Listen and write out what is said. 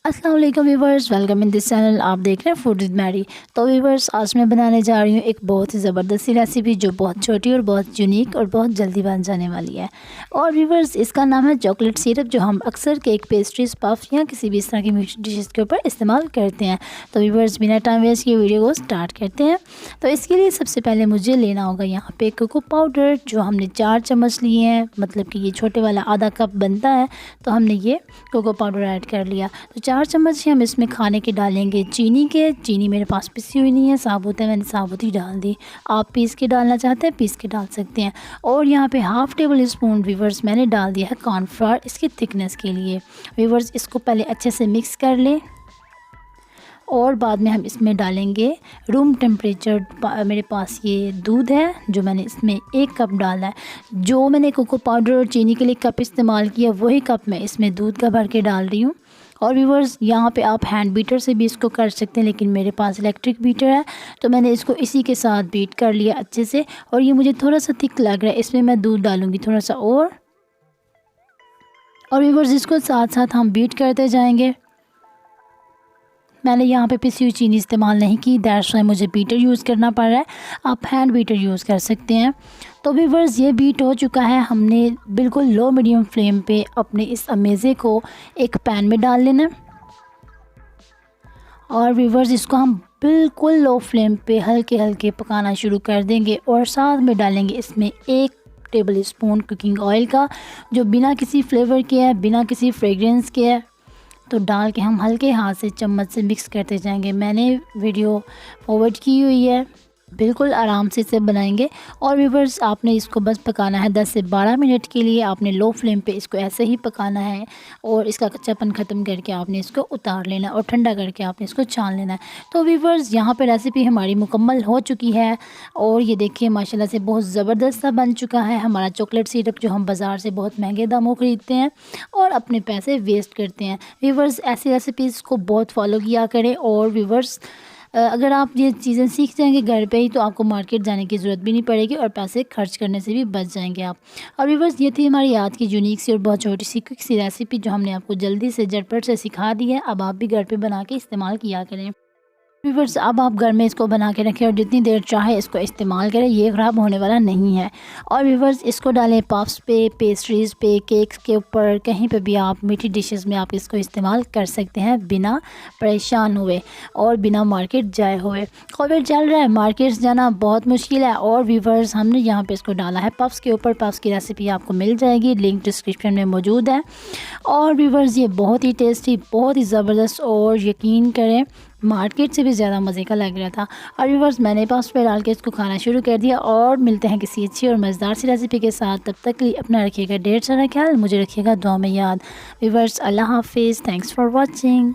अस्सलाम वालेकुम viewers, welcome in this channel. आप देख रहे हैं फूड विद मैरी। तो व्यूवर्स, आज मैं बनाने जा रही हूँ एक बहुत ही ज़बरदस्त सी रेसिपी जो बहुत छोटी और बहुत यूनिक और बहुत जल्दी बन जाने वाली है। और व्यूवर्स, इसका नाम है चॉकलेट सिरप, जो हम अक्सर केक, पेस्ट्रीज, पफ या किसी भी इस तरह की मीठी डिशेज़ के ऊपर इस्तेमाल करते हैं। तो व्यूवर्स, बिना टाइम वेस्ट किए वीडियो को स्टार्ट करते हैं। तो इसके लिए सबसे पहले मुझे लेना होगा यहाँ पे कोको पाउडर, जो हमने 4 चम्मच लिए हैं, मतलब कि ये छोटे वाला आधा कप बनता है। तो हमने ये कोको पाउडर ऐड कर लिया। तो 4 चम्मच ही हम इसमें खाने के डालेंगे चीनी मेरे पास पिसी हुई नहीं है, साबुत है, मैंने साबुत ही डाल दी। आप पीस के डालना चाहते हैं पीस के डाल सकते हैं। और यहाँ पे हाफ़ टेबल स्पून व्यूवर्स मैंने डाल दिया है कॉर्नफ्लोर, इसकी थिकनेस के लिए। व्यूवर्स, इसको पहले अच्छे से मिक्स कर लें और बाद में हम इसमें डालेंगे रूम टेम्परेचर। मेरे पास ये दूध है जो मैंने इसमें 1 कप डाला है। जो मैंने कोको पाउडर और चीनी के लिए कप इस्तेमाल किया वही कप मैं इसमें दूध का भर के डाल रही हूँ। और व्यूवर्स, यहाँ पे आप हैंड बीटर से भी इसको कर सकते हैं, लेकिन मेरे पास इलेक्ट्रिक बीटर है तो मैंने इसको इसी के साथ बीट कर लिया अच्छे से। और ये मुझे थोड़ा सा थिक लग रहा है, इसमें मैं दूध डालूँगी थोड़ा सा और व्यूवर्स, इसको साथ साथ हम बीट करते जाएंगे। मैंने यहाँ पे पिसी हुई चीनी इस्तेमाल नहीं की, दैट्स वाई मुझे बीटर यूज़ करना पड़ रहा है। आप हैंड बीटर यूज़ कर सकते हैं। तो व्यूवर्स, ये बीट हो चुका है। हमने बिल्कुल लो मीडियम फ्लेम पे अपने इस अमेज़े को एक पैन में डाल लेना और व्यूवर्स, इसको हम बिल्कुल लो फ्लेम पे हल्के हल्के पकाना शुरू कर देंगे। और साथ में डालेंगे इसमें 1 टेबल स्पून कुकिंग ऑयल का, जो बिना किसी फ्लेवर के है, बिना किसी फ्रेगरेंस के है। तो डाल के हम हल्के हाथ से चम्मच से मिक्स करते जाएंगे। मैंने वीडियो फॉरवर्ड की हुई है, बिल्कुल आराम से इसे बनाएंगे। और व्यूवर्स, आपने इसको बस पकाना है 10 से 12 मिनट के लिए। आपने लो फ्लेम पे इसको ऐसे ही पकाना है और इसका कच्चापन ख़त्म करके आपने इसको उतार लेना और ठंडा करके आपने इसको छान लेना है। तो व्यूवर्स, यहाँ पे रेसिपी हमारी मुकम्मल हो चुकी है और ये देखिए माशाल्लाह से बहुत ज़बरदस्त सा बन चुका है हमारा चॉकलेट सिरप, जो हम बाज़ार से बहुत महंगे दामों ख़रीदते हैं और अपने पैसे वेस्ट करते हैं। व्यूवर्स, ऐसी रेसिपीज़ को बहुत फॉलो किया करें। और व्यूवर्स, अगर आप ये चीज़ें सीख जाएंगे घर पे ही तो आपको मार्केट जाने की ज़रूरत भी नहीं पड़ेगी और पैसे खर्च करने से भी बच जाएंगे आप। और व्यूवर्स, ये थी हमारी आज की यूनिक सी और बहुत छोटी सी क्विक सी रेसिपी, जो हमने आपको जल्दी से झटपट से सिखा दी है। अब आप भी घर पे बना के इस्तेमाल किया करें। व्यूवर्स, अब आप घर में इसको बना के रखें और जितनी देर चाहे इसको इस्तेमाल करें, ये ख़राब होने वाला नहीं है। और व्यूवर्स, इसको डालें पफ्स पे, पेस्ट्रीज़ पे, केक्स के ऊपर, कहीं पे भी आप मीठी डिशेस में आप इसको इस्तेमाल कर सकते हैं बिना परेशान हुए और बिना मार्केट जाए हुए। कोविड चल रहा है, मार्केट जाना बहुत मुश्किल है। और व्यूवर्स, हमने यहाँ पे इसको डाला है पफ्स के ऊपर। पफ्स की रेसिपी आपको मिल जाएगी, लिंक डिस्क्रिप्शन में मौजूद है। और व्यूवर्स, ये बहुत ही टेस्टी, बहुत ही ज़बरदस्त और यकीन करें मार्केट से भी ज़्यादा मज़े का लग रहा था। और व्यूवर्स, मैंने पास पे डाल के इसको खाना शुरू कर दिया। और मिलते हैं किसी अच्छी और मज़ेदार सी रेसिपी के साथ। तब तक के लिए अपना रखिएगा ढेर सारा ख्याल, मुझे रखिएगा दुआ में याद। व्यूवर्स, अल्लाह हाफिज़, थैंक्स फॉर वॉचिंग।